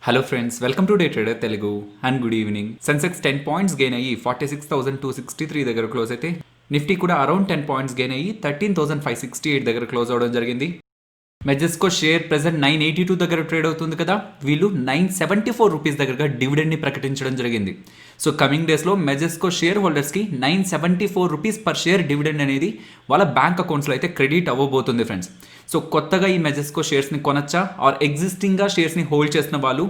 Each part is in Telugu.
Hello friends, welcome to day trader Telugu and good evening. Sensex 10 points gain అయ్యి 46,263 దగ్గర క్లోజ్ అయితే నిఫ్టీ కూడా అరౌండ్ 10 పాయింట్స్ గెయిన్ అయ్యి 13,568 దగ్గర క్లోజ్ అవడం జరిగింది. మెజెస్కో షేర్ ప్రెసెంట్ 982 దగ్గర ట్రేడ్ అవుతుంది కదా, వీళ్ళు 974 రూపీస్ దగ్గరగా డివిడెండ్ని ప్రకటించడం జరిగింది. సో కమింగ్ డేస్లో మెజెస్కో షేర్ హోల్డర్స్కి 974 రూపీస్ పర్ షేర్ డివిడెండ్ అనేది వాళ్ళ బ్యాంక్ అకౌంట్స్లో అయితే క్రెడిట్ అవ్వబోతుంది ఫ్రెండ్స్. సో కొత్తగా ఈ మెజెస్కో షేర్స్ని కొనచ్చా ఆర్ ఎగ్జిస్టింగ్గా షేర్స్ని హోల్డ్ చేసిన వాళ్ళు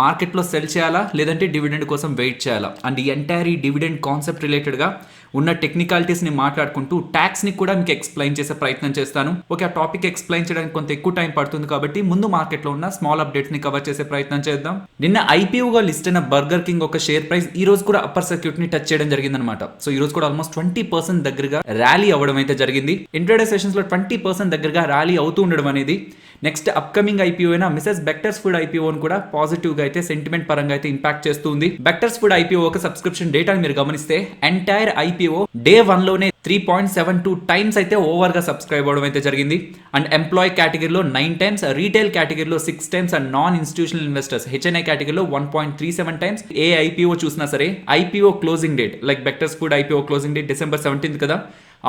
మార్కెట్లో సెల్ చేయాలా లేదంటే డివిడెండ్ కోసం వెయిట్ చేయాలా అండ్ ఈ ఎంటైర్ ఈ డివిడెండ్ కాన్సెప్ట్ రిలేటెడ్గా ఉన్న టెక్నికాలిటీస్ని మాట్లాడుకుంటూ ట్యాక్స్ని కూడా మీకు ఎక్స్ప్లెయిన్ చేసే ప్రయత్నం చేస్తాను. ఓకే, ఆ టాపిక్ ఎక్స్ప్లెయిన్ చేయడానికి కొంత ఎక్కువ టైం పడుతుంది కాబట్టి ముందు మార్కెట్లో ఉన్న స్మాల్ అప్డేట్స్ని కవర్ చేసే ప్రయత్నం చేద్దాం. నిన్న ఐపీఓగా లిస్ట్ అయిన బర్గర్ కింగ్ ఒక షేర్ ప్రైస్ ఈ రోజు కూడా అప్పర్ సర్క్యూట్ని టచ్ చేయడం జరిగిందనమాట. సో ఈ రోజు కూడా ఆల్మోస్ట్ 20% దగ్గరగా ర్యాలీ అవ్వడం అయితే జరిగింది. ఇంట్రాడే సెషన్స్లో 20% దగ్గరగా ర్యాలీ అవుతూ ఉండడం అనేది నెక్స్ట్ అప్కమింగ్ ఐపీఓ అయినా మిసెస్ బెక్టర్స్ ఫుడ్ ఐపీఓని కూడా పాజిటివ్గా అయితే సెంటిమెంట్ పరంగా అయితే ఇంపాక్ట్ చేస్తుంది. బెక్టర్స్ ఫుడ్ ఐపీఓ ఒక సబ్స్క్రిప్షన్ డేటాని మీరు గమనిస్తే ఎంటైర్ ఐపీఓ డే 1లోనే 3.72 టైమ్స్ అయితే ఓవర్గా సబ్స్క్రైబ్ అవ్వడం అయితే జరిగింది. అండ్ ఎంప్లాయ్ కేటగిరీలో 9 టైమ్స్, రీటైల్ కేటగిరీలో 6 times and non institutional investors HNI కేటగిరీలో 1.37 టైమ్స్. ఏ ఐపీఓ చూసినా సరే IPO closing date like vectors food IPO closing date December 17th కదా,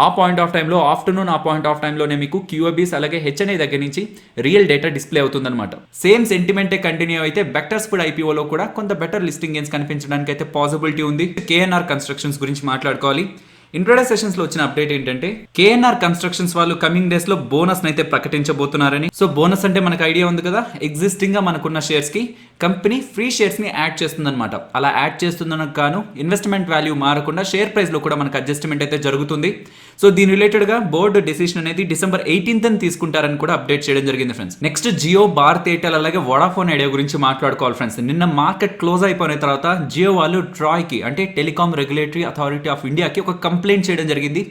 ఆ పాయింట్ ఆఫ్ టైంలో ఆఫ్టర్నూన్ ఆ పాయింట్ ఆఫ్ టైంలోనే మీకు క్యూఓబీస్ అలాగే హెచ్ఎన్ఐ దగ్గర నుంచి రియల్ డేటా డిస్ప్లే అవుతుందన్నమాట. సేమ్ సెంటిమెంటే కంటిన్యూ అయితే బెక్టర్స్ ఫుడ్ ఐపీఓలో కూడా కొంత బెటర్ లిస్టింగ్ గెయిన్స్ కనిపించడానికి అయితే పాసిబిలిటీ ఉంది. కేఎన్ఆర్ కన్స్ట్రక్షన్స్ గురించి మాట్లాడుకోవాలి. ఇంట్రోడే సెషన్స్ లో వచ్చిన అప్డేట్ ఏంటంటే కేఎన్ఆర్ కన్స్ట్రక్షన్స్ వాళ్ళు కమింగ్ డేస్ లో బోనస్ అయితే ప్రకటించబోతున్నారని. సో బోనస్ అంటే మనకు ఐడియా ఉంది కదా, ఎగ్జిస్టింగ్ గా మనకున్న షేర్స్ కి కంపెనీ ఫ్రీ షేర్స్ ని యాడ్ చేస్తుందన్నమాట. అలా యాడ్ చేస్తున్నందుకు గాను ఇన్వెస్ట్మెంట్ వాల్యూ మారకుండా షేర్ ప్రైస్ లో కూడా మనకు అడ్జస్ట్మెంట్ అయితే జరుగుతుంది. సో దీని రిలేటెడ్ గా బోర్డు డెసిషన్ అనేది December 18th తీసుకుంటారని కూడా అప్డేట్ చేయడం జరిగింది ఫ్రెండ్స్. నెక్స్ట్ జియో, భారత్ ఎయిర్టెల్ అలాగే వోడాఫోన్ ఐడియా గురించి మాట్లాడుకోవాలి ఫ్రెండ్స్. నిన్న మార్కెట్ క్లోజ్ అయిపోయిన తర్వాత జియో వాళ్ళు ట్రాయ్ కి అంటే టెలికాం రెగ్యులేటరీ అథారిటీ ఆఫ్ ఇండియాకి ఒక కంప్లైంట్ చేయడం జరిగింది.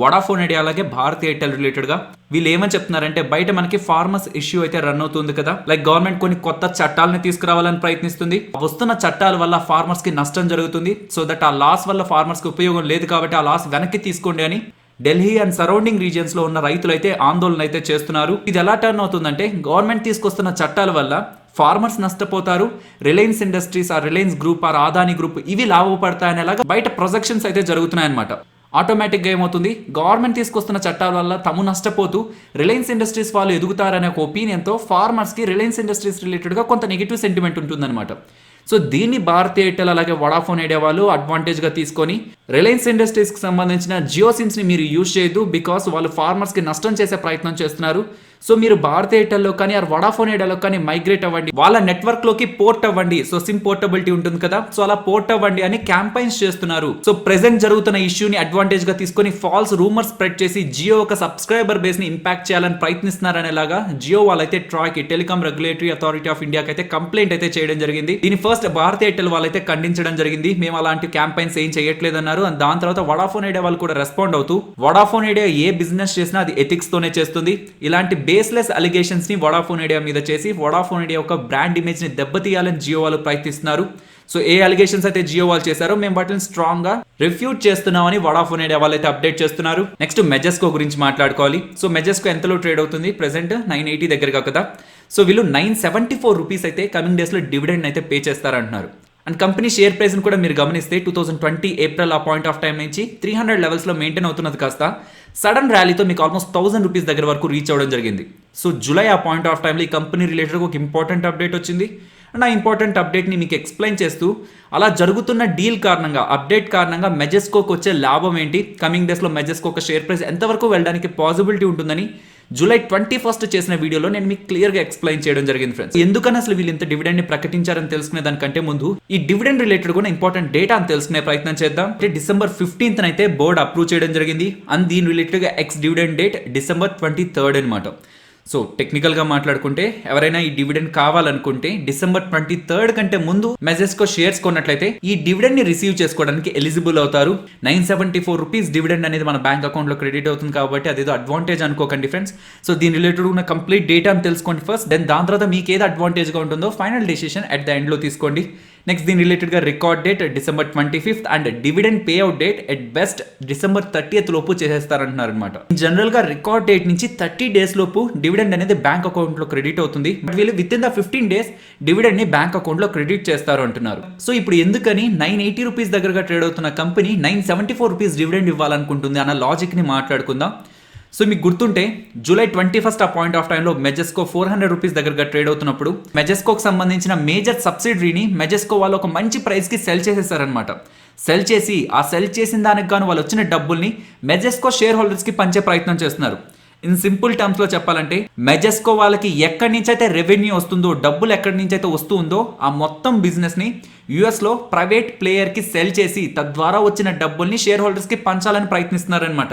వోడాఫోన్ ఐడియా అలాగే భారత్ ఎయిర్టెల్ రిలేటెడ్ గా వీళ్ళు ఏమని చెప్తున్నారంటే బయట మనకి ఫార్మర్స్ ఇష్యూ అయితే రన్ అవుతుంది కదా, లైక్ గవర్నమెంట్ కొన్ని కొత్త చట్టాలను తీసుకురావాలని ప్రయత్నిస్తుంది. వస్తున్న చట్టాల వల్ల ఫార్మర్స్ కి నష్టం జరుగుతుంది. సో దట్ ఆ లాస్ వల్ల ఫార్మర్స్ కి ఉపయోగం లేదు కాబట్టి ఆ లాస్ వెనక్కి తీసుకోండి అని ఢిల్లీ అండ్ సరౌండింగ్ రీజియన్స్ లో ఉన్న రైతులు అయితే ఆందోళన అయితే చేస్తున్నారు. ఇది ఎలా టర్న్ అవుతుందంటే గవర్నమెంట్ తీసుకొస్తున్న చట్టాల వల్ల ఫార్మర్స్ నష్టపోతారు, రిలయన్స్ ఇండస్ట్రీస్ ఆ రిలయన్స్ గ్రూప్ ఆ అదానీ గ్రూప్ ఇవి లాభపడతాయనేలాగా బయట ప్రొజెక్షన్స్ అయితే జరుగుతున్నాయన్నమాట. ఆటోమేటిక్గా ఏమవుతుంది, గవర్నమెంట్ తీసుకొస్తున్న చట్టాల వల్ల తాము నష్టపోతూ రిలయన్స్ ఇండస్ట్రీస్ వాళ్ళు ఎదుగుతారనే ఒక ఒపీనియన్తో ఫార్మర్స్కి రిలయన్స్ ఇండస్ట్రీస్ రిలేటెడ్గా కొంత నెగిటివ్ సెంటిమెంట్ ఉంటుందన్నమాట. సో దీన్ని భారత్ ఎయిర్టెల్ అలాగే వోడాఫోన్ ఐడియా వాళ్ళు అడ్వాంటేజ్గా తీసుకొని రిలయన్స్ ఇండస్ట్రీస్కి సంబంధించిన జియో సిమ్స్ని మీరు యూజ్ చేయొద్దు, బికాస్ వాళ్ళు ఫార్మర్స్కి నష్టం చేసే ప్రయత్నం చేస్తున్నారు. సో మీరు భారత్ ఎయిర్టెల్లో కానీ ఆర్ వోడాఫోన్ ఐడియాలో కానీ మైగ్రేట్ అవ్వండి, వాళ్ళ నెట్వర్క్లోకి పోర్ట్ అవ్వండి. సో సిమ్ పోర్టబిలిటీ ఉంటుంది కదా, సో అలా పోర్ట్ అవ్వండి అని క్యాంపైన్స్ చేస్తున్నారు. సో ప్రెసెంట్ జరుగుతున్న ఇష్యూని అడ్వాంటేజ్గా తీసుకొని ఫాల్స్ రూమర్స్ స్ప్రెడ్ చేసి జియో ఒక సబ్స్క్రైబర్ బేస్ని ఇంపాక్ట్ చేయాలని ప్రయత్నిస్తున్నారనేలాగా జియో వాళ్ళైతే ట్రాయ్కి టెలికాం రెగ్యులేటరీ అథారిటీ ఆఫ్ ఇండియాకి అయితే కంప్లైంట్ అయితే చేయడం జరిగింది. దీని ఫస్ట్ భారత్ ఎయిర్టెల్ వాళ్ళైతే ఖండించడం జరిగింది, మేము అలాంటి క్యాంపైన్స్ ఏం చేయట్లేదన్నారు. అండ్ దాని తర్వాత వోడాఫోన్ ఐడియా వాళ్ళు కూడా రెస్పాండ్ అవుతూ వోడాఫోన్ ఐడియా ఏ బిజినెస్ చేసినా అది ఎథిక్స్ తోనే చేస్తుంది, ఇలాంటి బేస్లెస్ అలిగేషన్స్ ని వోడాఫోన్ ఐడియా మీద చేసి వోడాఫోన్ ఐడియా ఒక బ్రాండ్ ఇమేజ్ ని దెబ్బతీయాలని జియో వాళ్ళు ప్రయత్నిస్తున్నారు. సో ఏ అలిగేషన్స్ అయితే జియో వాళ్ళు చేశారో మేము వాటిని స్ట్రాంగ్ గా రిఫ్యూట్ చేస్తున్నామని వోడాఫోన్ ఐడియా వాళ్ళు అయితే అప్డేట్ చేస్తున్నారు. నెక్స్ట్ మెజెస్కో గురించి మాట్లాడుకోవాలి. సో మెజెస్కో ఎంతలో ట్రేడ్ అవుతుంది, ప్రెసెంట్ 980 దగ్గరగా కదా. సో వీళ్ళు 974 రూపీస్ అయితే కమింగ్ డేస్ లో డివిడెండ్ అయితే పే చేస్తారంటున్నారు. అండ్ కంపెనీ షేర్ ప్రైస్ కూడా మీరు గమనిస్తే 2020 ఏప్రిల్ ఆ పాయింట్ ఆఫ్ టైం నుంచి 300 లెవెల్స్లో మెయింటైన్ అవుతున్నది కాస్త సడన్ ర్యాలీతో మీకు ఆల్మోస్ట్ 1000 రూపీస్ దగ్గర వరకు రీచ్ అవ్వడం జరిగింది. సో జూలై ఆ పాయింట్ ఆఫ్ టైంలో ఈ కంపెనీ రిలేటెడ్గా ఒక ఇంపార్టెంట్ అప్డేట్ వచ్చింది. అండ్ ఆ ఇంపార్టెంట్ అప్డేట్ని మీకు ఎక్స్ప్లెయిన్ చేస్తూ అలా జరుగుతున్న డీల్ కారణంగా అప్డేట్ కారణంగా మెజెస్కోకి వచ్చే లాభం ఏంటి, కమింగ్ డేస్లో మెజెస్కో ఒక షేర్ ప్రైస్ ఎంతవరకు వెళ్ళడానికి పాసిబిలిటీ ఉంటుందని జూలై 21st చేసిన వీడియోలో నేను మీకు క్లియర్గా ఎక్స్ప్లెయిన్ చేయడం జరిగింది ఫ్రెండ్స్. ఎందుకని అసలు వీళ్ళు ఇంత డివిడెండ్ ని ప్రకటించారని తెలుసుకునే దానికంటే ముందు ఈ డివిడెండ్ రిలేటెడ్ కూడా ఇంపార్టెంట్ డేటా అని తెలుసుకునే ప్రయత్నం చేద్దాం. అంటే December 15th అయితే బోర్డ్ అప్రూవ్ చేయడం జరిగింది. అండ్ దీని రిలేటెడ్గా X dividend date December 23rd అనమాట. సో టెక్నికల్గా మాట్లాడుకుంటే ఎవరైనా ఈ డివిడెండ్ కావాలనుకుంటే December 23rd కంటే ముందు మెజెస్కో షేర్స్ కొన్నట్లయితే ఈ డివిడెండ్ ని రిసీవ్ చేసుకోవడానికి ఎలిజిబుల్ అవుతారు. 974 రూపీస్ డివిడెండ్ అనేది మన బ్యాంక్ అకౌంట్లో క్రెడిట్ అవుతుంది కాబట్టి అదేదో అడ్వాంటేజ్ అనుకోకండి ఫ్రెండ్స్. సో దీని రిలేటెడ్ ఉన్న కంప్లీట్ డేటా తెలుసుకోండి ఫస్ట్, దెన్ దాని తర్వాత మీకు ఏది అడ్వాంటేజ్గా ఉంటుందో ఫైనల్ డెసిషన్ అట్ ద ఎండ్లో తీసుకోండి. నెక్స్ట్ దీని రిలేటెడ్గా record date December 25th and dividend pay out date at best December 30th లోపు చేసేస్తారంటున్నారు అనమాట. జనరల్ గా రికార్డ్ డేట్ నుంచి 30 days లోపు డివిడెండ్ అనేది బ్యాంక్ అకౌంట్ లో క్రెడిట్ అవుతుంది. బట్ వీళ్ళు with in the 15 days dividend ని బ్యాంక్ అకౌంట్ లో క్రెడిట్ చేస్తారు అంటున్నారు. సో ఇప్పుడు ఎందుకని 980 రూపీస్ దగ్గరగా ట్రేడ్ అవుతున్న కంపెనీ 974 రూపీస్ డివిడెండ్ ఇవ్వాలనుకుంటుంది అన్న లాజిక్ ని మాట్లాడుకుందాం. సో మీకు గుర్తుంటే July 21st ఆ పాయింట్ ఆఫ్ టైంలో మెజెస్కో 400 రూపీస్ దగ్గరగా ట్రేడ్ అవుతున్నప్పుడు మెజెస్కోకి సంబంధించిన మేజర్ సబ్సిడరీని మెజెస్కో వాళ్ళు ఒక మంచి ప్రైస్కి సెల్ చేసేసారనమాట. సెల్ చేసి ఆ సెల్ చేసిన దానికి గాను వాళ్ళు వచ్చిన డబ్బుల్ని మెజెస్కో షేర్ హోల్డర్స్కి పంచే ప్రయత్నం చేస్తున్నారు. ఇన్ సింపుల్ టర్మ్స్ లో చెప్పాలంటే మెజెస్కో వాళ్ళకి ఎక్కడి నుంచి అయితే రెవెన్యూ వస్తుందో, డబ్బులు ఎక్కడి నుంచి అయితే వస్తుందో ఆ మొత్తం బిజినెస్ ని యుఎస్ లో ప్రైవేట్ ప్లేయర్ కి సెల్ చేసి తద్వారా వచ్చిన డబ్బుల్ని షేర్ హోల్డర్స్ కి పంచాలని ప్రయత్నిస్తున్నారనమాట.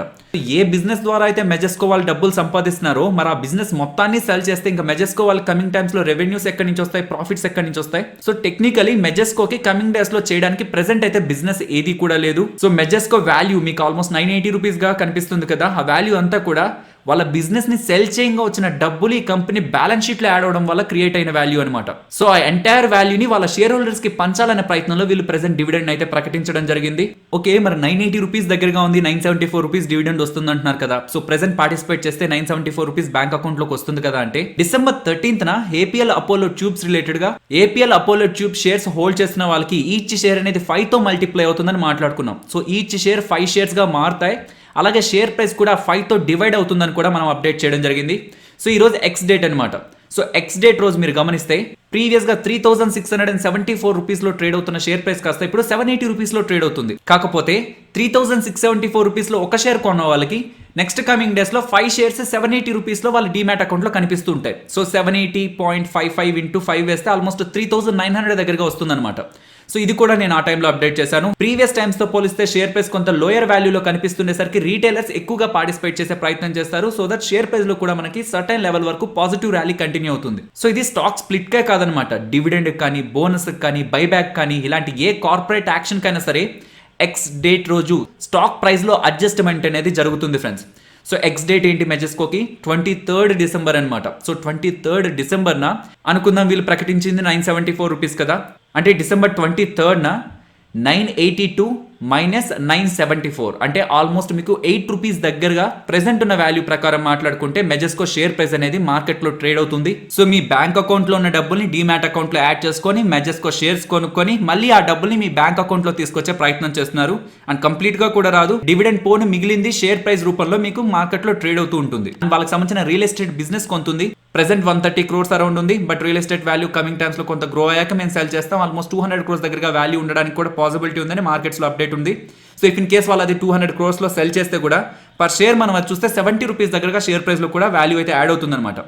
ఏ బిజినెస్ ద్వారా అయితే మెజెస్కో వాళ్ళు డబ్బులు సంపాదిస్తున్నారో మరి ఆ బిజినెస్ మొత్తాన్ని సెల్ చేస్తే ఇంకా మెజెస్కో వాళ్ళ కమింగ్ టైమ్స్ లో రెవెన్యూస్ ఎక్కడి నుంచి వస్తాయి, ప్రాఫిట్స్ ఎక్కడి నుంచి వస్తాయి. సో టెక్నికలీ మెజెస్కోకి కమింగ్ డేస్ లో చేయడానికి ప్రెసెంట్ అయితే బిజినెస్ ఏది కూడా లేదు. సో మెజెస్కో వాల్యూ మీకు ఆల్మోస్ట్ 980 రూపీస్ గా కనిపిస్తుంది కదా, ఆ వాల్యూ అంతా కూడా వాళ్ళ బిజినెస్ ని సెల్ చేయంగా వచ్చిన డబ్బులు ఈ కంపెనీ బ్యాలెన్స్ షీట్ లో యాడ్ అవడం వల్ల క్రియేట్ అయిన వాల్యూ అనమాట. సో ఆ ఎంటైర్ వాల్యూని వాళ్ళ షేర్ హోల్డర్స్ కి పంచాలనే ప్రయత్నంలో వీళ్ళు ప్రెసెంట్ డివిడెండ్ అయితే ప్రకటించడం జరిగింది. ఓకే, మరి 980 రూపీస్ దగ్గరగా ఉంది, 974 రూపీస్ డివిడెండ్ వస్తుంది అంటున్నారు కదా. సో ప్రెసెంట్ పార్టిసిపేట్ చేస్తే 974 రూపీస్ బ్యాంక్ అకౌంట్ లోకి వస్తుంది కదా. అంటే December 13th APL Apollo tubes related గా APL Apollo tube shares hold చేసిన వాళ్ళకి ఈచ్ షేర్ అనేది 5 తో మల్టిప్లై అవుతుందని మాట్లాడుకున్నాం. సో ఈచ్ షేర్ 5 షేర్స్ గా మారుతాయి. అలాగే షేర్ ప్రైస్ కూడా 5 తో డివైడ్ అవుతుందని కూడా మనం అప్డేట్ చేయడం జరిగింది. సో ఈ రోజు ఎక్స్ డేట్ అనమాట. సో ఎక్స్ డేట్ రోజు మీరు గమనిస్తే ప్రీవియస్ గా 3674 రూపీస్ లో ట్రేడ్ అవుతున్న షేర్ ప్రైస్ కాస్త ఇప్పుడు 780 రూపీస్ లో ట్రేడ్ అవుతుంది. కాకపోతే 3674 రూపీస్ లో ఒక షేర్ కొన్న వాళ్ళకి నెక్స్ట్ కమింగ్ డేస్ లో 5 షేర్స్ 780 రూపీస్ లో వాళ్ళ డిమాట్ అకౌంట్ లో కనిపిస్తూ ఉంటాయి. సో 780.55 into 5 వేస్తే ఆల్మోస్ట్ 3900 దగ్గరగా వస్తుంది అనమాట. సో ఇది కూడా నేను ఆ టైంలో అప్డేట్ చేశాను. ప్రీవియస్ టైమ్స్ తో పోలిస్తే షేర్ ప్రైస్ కొంత లోయర్ వాల్యూలో కనిపిస్తుండేసరికి రీటైలర్స్ ఎక్కువగా పార్టిసిపేట్ చేసే ప్రయత్నం చేస్తారు. సో దట్ షేర్ ప్రైస్ లో కూడా మనకి సర్టైన్ లెవెల్ వరకు పాజిటివ్ ర్యాలీ కంటిన్యూ అవుతుంది. సో ఇది స్టాక్ స్ప్లిట్ కే కాదనమాట, డివిడెండ్ కానీ, బోనస్ కానీ, బైబ్యాక్ కానీ, ఇలాంటి ఏ కార్పొరేట్ యాక్షన్ కైనా సరే ఎక్స్ డేట్ రోజు స్టాక్ ప్రైస్ లో అడ్జస్ట్మెంట్ అనేది జరుగుతుంది ఫ్రెండ్స్. సో ఎక్స్ డేట్ ఏంటి మెజెస్కోకి 23rd December అనమాట. సో 23rd December అనుకుందాం వీళ్ళు ప్రకటించింది 974 రూపీస్ కదా, అంటే December 23rd 982 మైనస్ 974 అంటే ఆల్మోస్ట్ మీకు 8 రూపీస్ దగ్గరగా ప్రెసెంట్ ఉన్న వాల్యూ ప్రకారం మాట్లాడుకుంటే మెజెస్కో షేర్ ప్రైస్ అనేది మార్కెట్ లో ట్రేడ్ అవుతుంది. సో మీ బ్యాంక్ అకౌంట్ లో ఉన్న డబ్బుల్ని డిమాట్ అకౌంట్ లో యాడ్ చేసుకొని మెజెస్కో షేర్స్ కొనుక్కొని మళ్ళీ ఆ డబ్బుల్ని మీ బ్యాంక్ అకౌంట్ లో తీసుకొచ్చే ప్రయత్నం చేస్తున్నారు. అండ్ కంప్లీట్ గా కూడా రాదు, డివిడెండ్ పోను మిగిలింది షేర్ ప్రైస్ రూపంలో మీకు మార్కెట్ లో ట్రేడ్ అవుతూ ఉంటుంది. వాళ్ళకి సంబంధించిన రియల్ ఎస్టేట్ బిజినెస్ కొంతుంది. ప్రెసెంట్ 130 crores అరౌండ్ ఉంది. But real estate value coming times లో కొంత గ్రో అయ్యాక మేము సెల్ చేస్తాం. ఆల్మోస్ట్ 200 crores దగ్గరగా వాల్యూ ఉండడానికి కూడా పాసిబిలిటీ ఉందని మార్కెట్స్ లో అప్డేట్ ఉంది. సో ఇఫ్ ఇన్ కేస్ వాళ్ళు అది 200 crores లో సెల్ చేస్తే కూడా పర్ షేర్ మనం అది చూస్తే 70 రూపీస్ దగ్గరగా షేర్ ప్రైస్ లో కూడా వాల్యూ అయితే యాడ్ అవుతుంది అనమాట.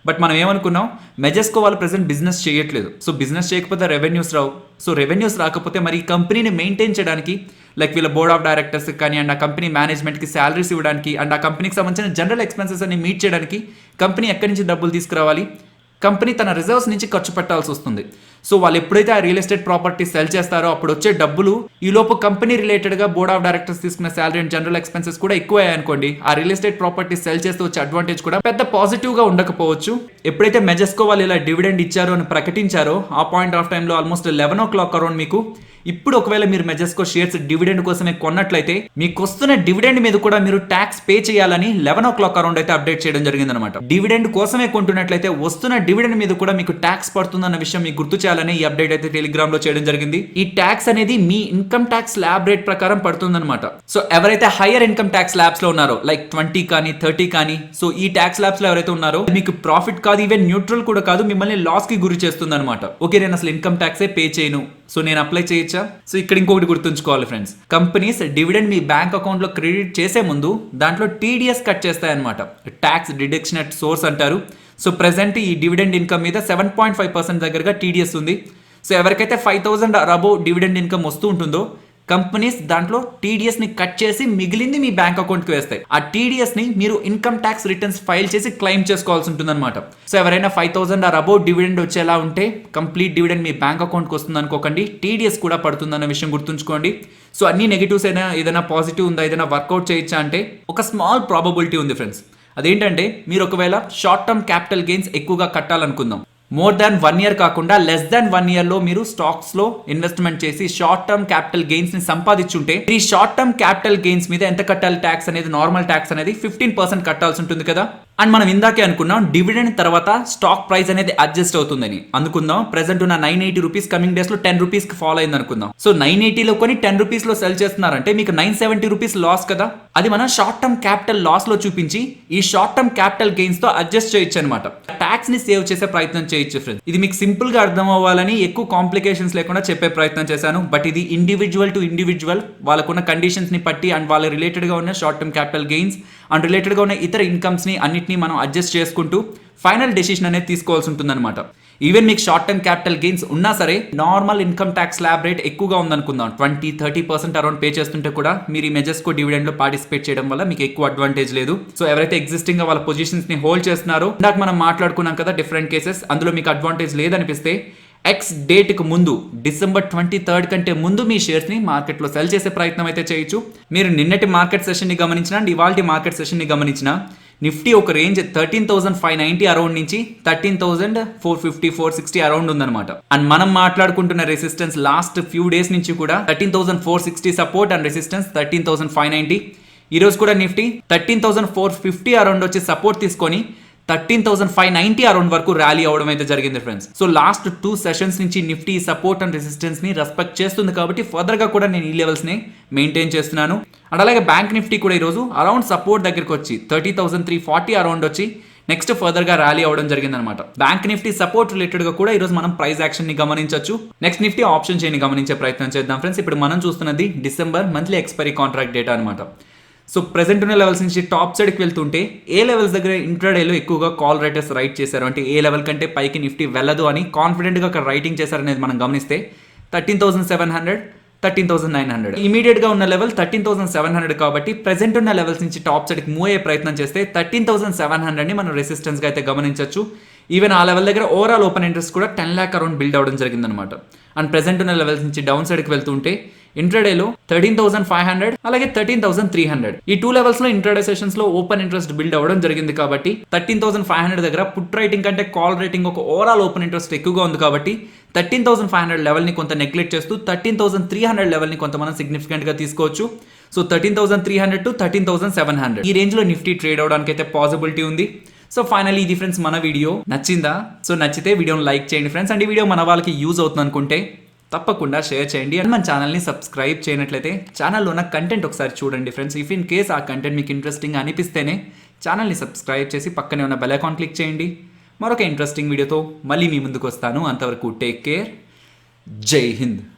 బట్ మనం ఏమనుకున్నాం, మెజెస్కో వాళ్ళు ప్రెసెంట్ బిజినెస్ చేయట్లేదు. సో బిజినెస్ చేయకపోతే రెవెన్యూస్ రావు. సో రెవెన్యూస్ రాకపోతే మరి ఈ కంపెనీని మెయింటైన్ చేయడానికి లైక్ వీళ్ళ బోర్డ్ ఆఫ్ డైరెక్టర్స్ కానీ అండ్ ఆ కంపెనీ మేనేజ్మెంట్కి శాలరీస్ ఇవ్వడానికి అండ్ ఆ కంపెనీకి సంబంధించిన జనరల్ ఎక్స్పెన్సెస్ అన్ని మీట్ చేయడానికి కంపెనీ ఎక్కడి నుంచి డబ్బులు తీసుకురావాలి, కంపెనీ తన రిజర్వ్స్ నుంచి ఖర్చు పెట్టాల్సి వస్తుంది. సో వాళ్ళు ఎప్పుడైతే ఆ రియల్ ఎస్టేట్ ప్రాపర్టీ సెల్ చేస్తారో అప్పుడు వచ్చే డబ్బులు ఈ లోపు కంపెనీ రిలేటెడ్ గా బోర్డ్ ఆఫ్ డైరెక్టర్స్ తీసుకున్న శాలరీ అండ్ జనరల్ ఎక్స్పెన్సెస్ కూడా ఎక్కువ అనుకోండి, ఆ రియల్ ఎస్టేట్ ప్రాపర్టీ సెల్ చేస్తే వచ్చే అడ్వాంటేజ్ కూడా పెద్ద పాజిటివ్ గా ఉండకపోవచ్చు. ఎప్పుడైతే మెజెస్కో వాళ్ళు ఇలా డివిడెండ్ ఇచ్చారో అని ప్రకటించారో ఆ పాయింట్ ఆఫ్ టైంలో ఆల్మోస్ట్ 11 o'clock అరౌండ్ మీకు ఇప్పుడు ఒకవేళ మీరు మెజెస్కో షేర్స్ డివిడెండ్ కోసమే కొన్నట్లయితే మీకు వస్తున్న డివిడెండ్ మీద కూడా మీరు ట్యాక్స్ పే చేయాలని 11 o'clock అరౌండ్ అయితే అప్డేట్ చేయడం జరిగింది అనమాట. డివిడెండ్ కోసమే కొంటున్నట్లయితే వస్తున్న డివిడెండ్ మీద కూడా మీకు ట్యాక్స్ పడుతుందన్న విషయం మీకు గుర్తు చేయాలని ఈ అప్డేట్ అయితే టెలిగ్రామ్ లో చేయడం జరిగింది. ఈ ట్యాక్స్ అనేది మీ ఇన్కమ్ ట్యాక్స్ స్లాబ్ రేట్ ప్రకారం పడుతుందన్నమాట. సో ఎవరైతే హైయర్ ఇన్కమ్ ట్యాక్స్ స్లాబ్స్ లో ఉన్నారో లైక్ 20 కానీ 30 కానీ, సో ఈ ట్యాక్స్ స్లాబ్స్ లో ఎవరైతే ఉన్నారో మీకు ప్రాఫిట్ కాదు, ఈవెన్ న్యూట్రల్ కూడా కాదు, మిమ్మల్ని లాస్ కి గురి చేస్తుంది అనమాట. ఓకే, నేను అసలు ఇన్కమ్ ట్యాక్సే పే చేయను, సో నేను అప్లై చేయొచ్చా? సో ఇక్కడ ఇంకొకటి గుర్తుంచుకోవాలి ఫ్రెండ్స్, కంపెనీస్ డివిడెండ్ మీ బ్యాంక్ అకౌంట్ లో క్రెడిట్ చేసే ముందు దాంట్లో టీడీఎస్ కట్ చేస్తాయన్నమాట. ట్యాక్స్ డిడక్షన్ అట్ సోర్స్ అంటారు. సో ప్రెసెంట్ ఈ డివిడెండ్ ఇన్కమ్ మీద 7.5% దగ్గరగా టీడీఎస్ ఉంది. సో ఎవరికైతే 5,000 అబోవ్ డివిడెండ్ ఇన్కమ్ వస్తూ ఉంటుందో కంపెనీస్ దాంట్లో టీడీఎస్ ని కట్ చేసి మిగిలింది మీ బ్యాంక్ అకౌంట్ కి వేస్తాయి. ఆ టీడీఎస్ ని మీరు ఇన్కమ్ ట్యాక్స్ రిటర్న్స్ ఫైల్ చేసి క్లెయిమ్ చేసుకోవాల్సి ఉంటుంది అనమాట. సో ఎవరైనా 5,000 అబోవ్ డివిడెండ్ వచ్చేలా ఉంటే కంప్లీట్ డివిడెండ్ మీ బ్యాంక్ అకౌంట్ కి వస్తుంది అనుకోకండి, టీడీఎస్ కూడా పడుతుంది అన్న విషయం గుర్తుంచుకోండి. సో అన్ని నెగిటివ్స్ అయినా ఏదైనా పాజిటివ్ ఉందా, ఏదైనా వర్కౌట్ చేయొచ్చా అంటే ఒక స్మాల్ ప్రాబబిలిటీ ఉంది ఫ్రెండ్స్. అదేంటంటే మీరు ఒకవేళ షార్ట్ టర్మ్ క్యాపిటల్ గెయిన్స్ ఎక్కువగా కట్టాలనుకుందాం, మోర్ దాన్ 1 ఇయర్ కాకుండా లెస్ దాన్ 1 ఇయర్ లో మీరు స్టాక్స్ లో ఇన్వెస్ట్మెంట్ చేసి షార్ట్ టర్మ్ క్యాపిటల్ గెయిన్స్ ని సంపాదించుంటే ఈ షార్ట్ టర్మ్ క్యాపిటల్ గెయిన్స్ మీద ఎంత కట్టాలి ట్యాక్స్ అనేది, నార్మల్ ట్యాక్స్ అనేది 15% కట్టాల్సి ఉంటుంది కదా. అండ్ మనం ఇందాకే అనుకున్నాం డివిడెండ్ తర్వాత స్టాక్ ప్రైస్ అనేది అడ్జస్ట్ అవుతుందని. అనుకుందాం ప్రెసెంట్ ఉన్న 980 రూపీస్ కమింగ్ డేస్ లో 10 రూపీస్ కి ఫాలో అయింది అనుకుందాం. సో 980 లో కొని 10 రూపీస్ లో సెల్ చేస్తున్నారంటే మీకు 970 రూపీస్ లాస్ కదా. అది మనం షార్ట్ టర్మ్ క్యాపిటల్ లాస్ లో చూపించి ఈ షార్ట్ టర్మ్ క్యాపిటల్ గెయిన్స్ తో అడ్జస్ట్ చేయొచ్చు అనమాట. ట్యాక్స్ ని సేవ్ చేసే ప్రయత్నం చేయొచ్చు ఫ్రెండ్స్. ఇది మీకు సింపుల్ గా అర్థం అవ్వాలని ఎక్కువ కాంప్లికేషన్స్ లేకుండా చెప్పే ప్రయత్నం చేశాను. బట్ ఇది ఇండివిజువల్ టు ఇండివిజువల్ వాళ్ళకున్న కండిషన్స్ ని బట్టి అండ్ వాళ్ళ రిలేటెడ్ గా ఉన్న short term capital gains and related గా ఉన్న ఇతర ఇన్కమ్స్ ని అన్నిటిని మనం అడ్జస్ట్ చేసుకుంటూ ఫైనల్ డెసిషన్ అనేది తీసుకోవాల్సి ఉంటుంది అనమాట. ఈవెన్ మీకు షార్ట్ టర్మ్ క్యాపిటల్ గెయిన్స్ ఉన్నా సరే normal income tax slab rate ఎక్కువగా ఉందనుకుందాం, 20-30% అరౌండ్ పే చేస్తుంటే కూడా మీరు ఈ మెజర్స్కో డివిడెండ్ లో పార్టిసిపేట్ చేయడం వల్ల మీకు ఎక్కువ అడ్వాంటేజ్ లేదు. సో ఎవరైతే ఎగ్జిస్టింగ్ గా వాళ్ళ పొజిషన్స్ ని హోల్డ్ చేస్తున్నారో, ఇందాక మనం మాట్లాడుకున్నాం కదా డిఫరెంట్ కేసెస్, అందులో మీకు అడ్వాంటేజ్ లేదనిపిస్తే ఎక్స్ డేట్ కు ముందు December 23 కంటే ముందు మీ షేర్స్ ని మార్కెట్ లో సెల్ చేసే ప్రయత్నం అయితే చేయొచ్చు. మీరు నిన్నటి మార్కెట్ సెషన్ ని గమనించినా అండ్ ఇవాల్టి మార్కెట్ సెషన్ ని గమనించినా నిఫ్టీ ఒక రేంజ్ 13,590 అరౌండ్ నుంచి 13,450-460 అరౌండ్ ఉందన్నమాట. అండ్ మనం మాట్లాడుకుంటున్న రెసిస్టెన్స్ లాస్ట్ ఫ్యూ డేస్ నుంచి కూడా 13,460 సపోర్ట్ అండ్ రెసిస్టెన్స్ 13,590. ఈ రోజు కూడా నిఫ్టీ 13,450 అరౌండ్ వచ్చి సపోర్ట్ తీసుకొని 13,590 అరౌండ్ వరకు ర్యాలీ అవడం అయితే జరిగింది ఫ్రెండ్స్. సో లాస్ట్ 2 సెషన్స్ నుంచి నిఫ్టీ సపోర్ట్ అండ్ రెసిస్టెన్స్ ని రెస్పెక్ట్ చేస్తుంది కాబట్టి ఫర్దర్ గా కూడా నేను ఈ లెవెల్స్ ని మెయింటైన్ చేస్తున్నాను. అండ్ అలాగే బ్యాంక్ నిఫ్టీ కూడా ఈరోజు అరౌండ్ సపోర్ట్ దగ్గరికి వచ్చి 30,340 అరౌండ్ వచ్చి నెక్స్ట్ ఫర్దర్ గా ర్యాలీ అవడం జరిగింది అనమాట. బ్యాంక్ నిఫ్టీ సపోర్ట్ రిలేటెడ్ గా కూడా ఈ రోజు మనం ప్రైస్ యాక్షన్ ని గమనించవచ్చు. నెక్స్ట్ నిఫ్టీ ఆప్షన్ చైన్ ని గమనించే ప్రయత్నం చేద్దాం ఫ్రెండ్స్. ఇప్పుడు మనం చూస్తున్నది December monthly expiry contract data అనమాట. సో ప్రెసెంట్ ఉన్న లెవెల్స్ నుంచి టాప్ సైడ్కి వెళ్తుంటే ఏ లెవెల్స్ దగ్గర ఇంట్రాడేలో ఎక్కువగా కాల్ రైటర్స్ రైట్ చేశారు, అంటే ఏ లెవెల్ కంటే పైకి నిఫ్టీ వెళ్ళదు అని కాన్ఫిడెంట్గా అక్కడ రైటింగ్ చేశారనేది మనం గమనిస్తే 13,700, 13,900 ఇమీడియట్ గా ఉన్న లెవెల్ 13,700 కాబట్టి ప్రెసెంట్ ఉన్న లెవెల్స్ నుంచి టాప్ సైడ్కి మూవ్ అయ్యే ప్రయత్నం చేస్తే 13,700 ని మనం రెసిస్టెన్స్ గా అయితే గమనించవచ్చు. ఈవెన్ ఆ లెవెల్ దగ్గర ఓవరాల్ ఓపెన్ ఇంట్రెస్ట్ కూడా 10 lakh అరౌండ్ బిల్డ్ అవడం జరిగిందనమాట. అండ్ ప్రెసెంట్ ఉన్న లెవెల్స్ నుంచి డౌన్ సైడ్కి వెళ్తుంటే ఇంట్రాడేలో 13,500 అలాగే 13,300 ఈ 2 లెవెల్స్ లో ఇంట్రాడే సెషన్స్ లో ఓపెన్ ఇంట్రెస్ట్ బిల్డ్ అవ్వడం జరిగింది కాబట్టి 13,500 దగ్గర పుట్ రైటింగ్ కంటే కాల్ రైటింగ్ ఒక ఓవరాల్ ఓపెన్ ఇంట్రెస్ట్ ఎక్కువగా ఉంది కాబట్టి 13,500 లెవెల్ ని కొంత నెగ్లెక్ట్ చేస్తూ 13,300 లెవెల్ ని కొంత మనం సిగ్నిఫికెంట్ గా తీసుకోవచ్చు. సో 13,300 to 13,700 ఈ రేంజ్ లో నిఫ్టీ ట్రేడ్ అవడానికి అయితే పాసిబిలిటీ ఉంది. సో ఫైనల్లీ ఇది ఫ్రెండ్స్ మన వీడియో నచ్చిందా? సో నచ్చితే వీడియోని లైక్ చేయండి ఫ్రెండ్స్. అండ్ ఈ వీడియో మన వాళ్ళకి యూజ్ అవుతుంది అనుకుంటే తప్పకుండా షేర్ చేయండి. అండ్ మన ఛానల్ని సబ్స్క్రైబ్ చేయనట్లయితే ఛానల్లో ఉన్న కంటెంట్ ఒకసారి చూడండి ఫ్రెండ్స్. ఇఫ్ ఇన్ కేస్ ఆ కంటెంట్ మీకు ఇంట్రెస్టింగ్ అనిపిస్తేనే ఛానల్ని సబ్స్క్రైబ్ చేసి పక్కనే ఉన్న బెల్ ఐకాన్ క్లిక్ చేయండి. మరొక ఇంట్రెస్టింగ్ వీడియోతో మళ్ళీ మీ ముందుకు వస్తాను. అంతవరకు టేక్ కేర్. జై హింద్.